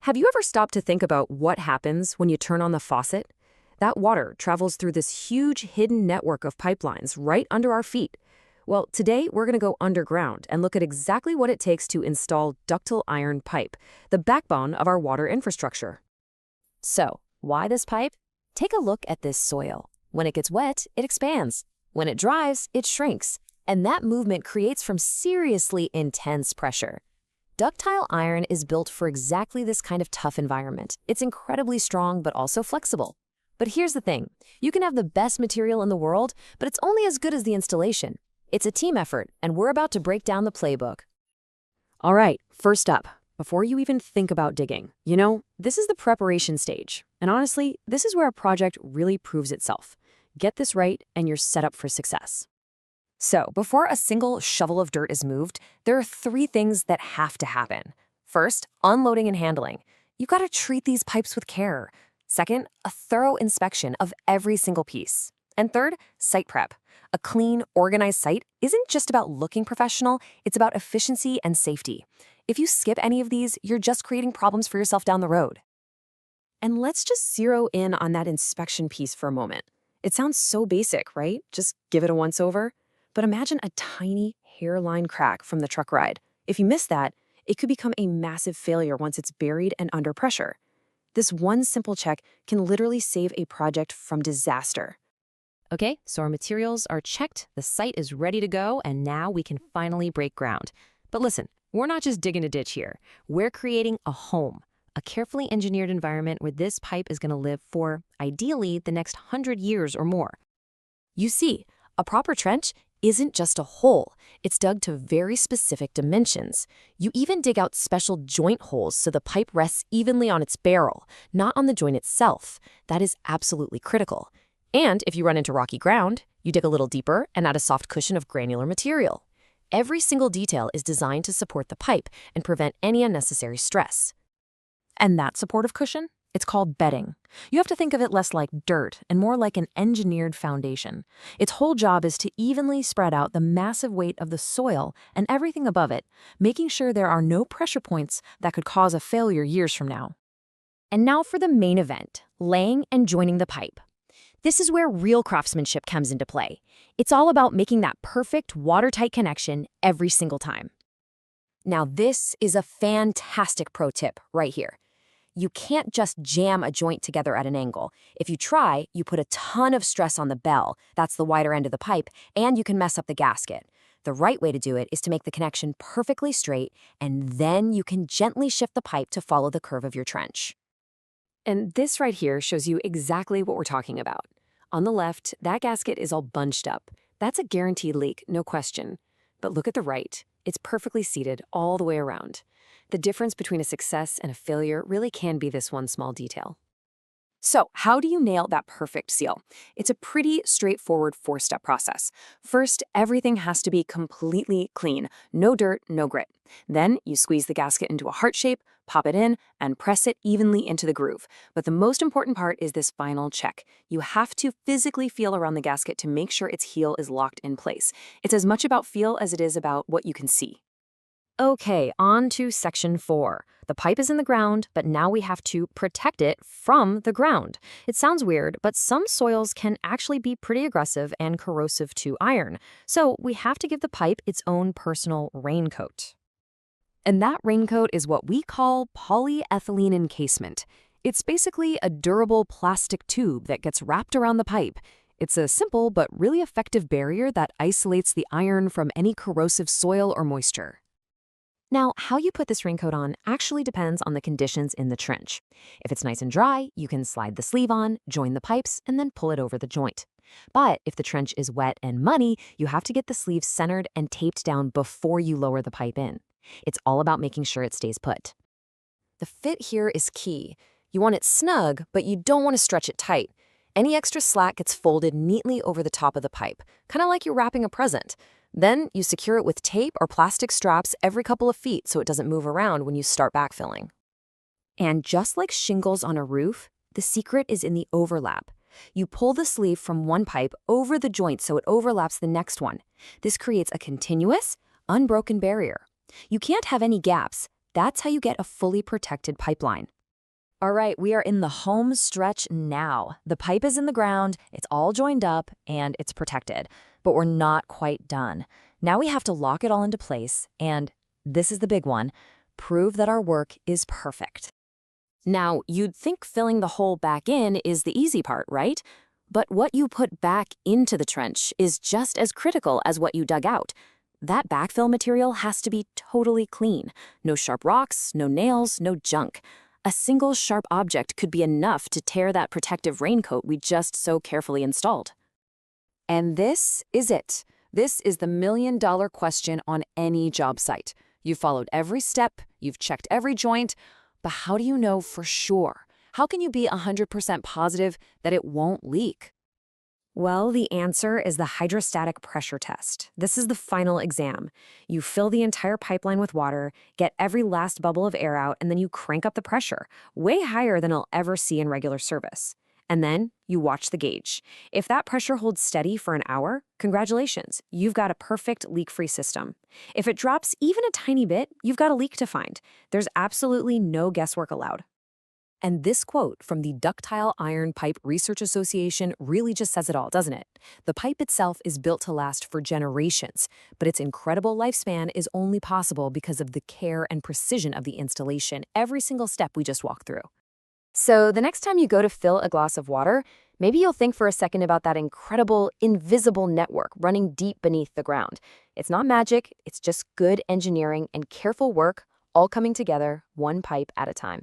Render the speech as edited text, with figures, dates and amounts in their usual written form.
Have you ever stopped to think about what happens when you turn on the faucet? That water travels through this huge hidden network of pipelines right under our feet. Well, today we're going to go underground and look at exactly what it takes to install ductile iron pipe, the backbone of our water infrastructure. So, why this pipe? Take a look at this soil. When it gets wet, it expands. When it dries, it shrinks. And that movement creates from seriously intense pressure. Ductile iron is built for exactly this kind of tough environment. It's incredibly strong, but also flexible. But here's the thing. You can have the best material in the world, but it's only as good as the installation. It's a team effort, and we're about to break down the playbook. All right, first up, before you even think about digging, this is the preparation stage. And honestly, this is where a project really proves itself. Get this right, and you're set up for success. So, before a single shovel of dirt is moved, there are 3 things that have to happen. First, unloading and handling. You've got to treat these pipes with care. Second, a thorough inspection of every single piece. And third, site prep. A clean, organized site isn't just about looking professional, it's about efficiency and safety. If you skip any of these, you're just creating problems for yourself down the road. And let's just zero in on that inspection piece for a moment. It sounds so basic, right? Just give it a once-over. But imagine a tiny hairline crack from the truck ride. If you miss that, it could become a massive failure once it's buried and under pressure. This one simple check can literally save a project from disaster. Okay, so our materials are checked, the site is ready to go, and now we can finally break ground. But listen, we're not just digging a ditch here. We're creating a home, a carefully engineered environment where this pipe is going to live for, ideally, the next 100 years or more. You see, a proper trench isn't just a hole. It's dug to very specific dimensions. You even dig out special joint holes so the pipe rests evenly on its barrel, not on the joint itself. That is absolutely critical. And if you run into rocky ground, you dig a little deeper and add a soft cushion of granular material. Every single detail is designed to support the pipe and prevent any unnecessary stress. And that supportive cushion? It's called bedding. You have to think of it less like dirt and more like an engineered foundation. Its whole job is to evenly spread out the massive weight of the soil and everything above it, making sure there are no pressure points that could cause a failure years from now. And now for the main event, laying and joining the pipe. This is where real craftsmanship comes into play. It's all about making that perfect watertight connection every single time. Now this is a fantastic pro tip right here. You can't just jam a joint together at an angle. If you try, you put a ton of stress on the bell, that's the wider end of the pipe, and you can mess up the gasket. The right way to do it is to make the connection perfectly straight, and then you can gently shift the pipe to follow the curve of your trench. And this right here shows you exactly what we're talking about. On the left, that gasket is all bunched up. That's a guaranteed leak, no question. But look at the right. It's perfectly seated all the way around. The difference between a success and a failure really can be this one small detail. So, how do you nail that perfect seal? It's a pretty straightforward 4-step process. First, everything has to be completely clean. No dirt, no grit. Then, you squeeze the gasket into a heart shape, pop it in, and press it evenly into the groove. But the most important part is this final check. You have to physically feel around the gasket to make sure its heel is locked in place. It's as much about feel as it is about what you can see. Okay, on to section 4. The pipe is in the ground, but now we have to protect it from the ground. It sounds weird, but some soils can actually be pretty aggressive and corrosive to iron. So we have to give the pipe its own personal raincoat. And that raincoat is what we call polyethylene encasement. It's basically a durable plastic tube that gets wrapped around the pipe. It's a simple but really effective barrier that isolates the iron from any corrosive soil or moisture. Now, how you put this raincoat on actually depends on the conditions in the trench. If it's nice and dry, you can slide the sleeve on, join the pipes, and then pull it over the joint. But if the trench is wet and muddy, you have to get the sleeve centered and taped down before you lower the pipe in. It's all about making sure it stays put. The fit here is key. You want it snug, but you don't want to stretch it tight. Any extra slack gets folded neatly over the top of the pipe, kind of like you're wrapping a present. Then you secure it with tape or plastic straps every couple of feet so it doesn't move around when you start backfilling. And just like shingles on a roof, the secret is in the overlap. You pull the sleeve from one pipe over the joint so it overlaps the next one. This creates a continuous, unbroken barrier. You can't have any gaps. That's how you get a fully protected pipeline. All right, we are in the home stretch now. The pipe is in the ground, it's all joined up, and it's protected. But we're not quite done. Now we have to lock it all into place, and this is the big one, prove that our work is perfect. Now, you'd think filling the hole back in is the easy part, right? But what you put back into the trench is just as critical as what you dug out. That backfill material has to be totally clean. No sharp rocks, no nails, no junk. A single sharp object could be enough to tear that protective raincoat we just so carefully installed. And this is it. This is the million-dollar question on any job site. You've followed every step, you've checked every joint, but how do you know for sure? How can you be 100% positive that it won't leak? Well, the answer is the hydrostatic pressure test. This is the final exam. You fill the entire pipeline with water, get every last bubble of air out, and then you crank up the pressure, way higher than I'll ever see in regular service. And then you watch the gauge. If that pressure holds steady for an hour, congratulations, you've got a perfect leak-free system. If it drops even a tiny bit, you've got a leak to find. There's absolutely no guesswork allowed. And this quote from the Ductile Iron Pipe Research Association really just says it all, doesn't it? The pipe itself is built to last for generations, but its incredible lifespan is only possible because of the care and precision of the installation, every single step we just walked through. So the next time you go to fill a glass of water, maybe you'll think for a second about that incredible, invisible network running deep beneath the ground. It's not magic, it's just good engineering and careful work, all coming together, one pipe at a time.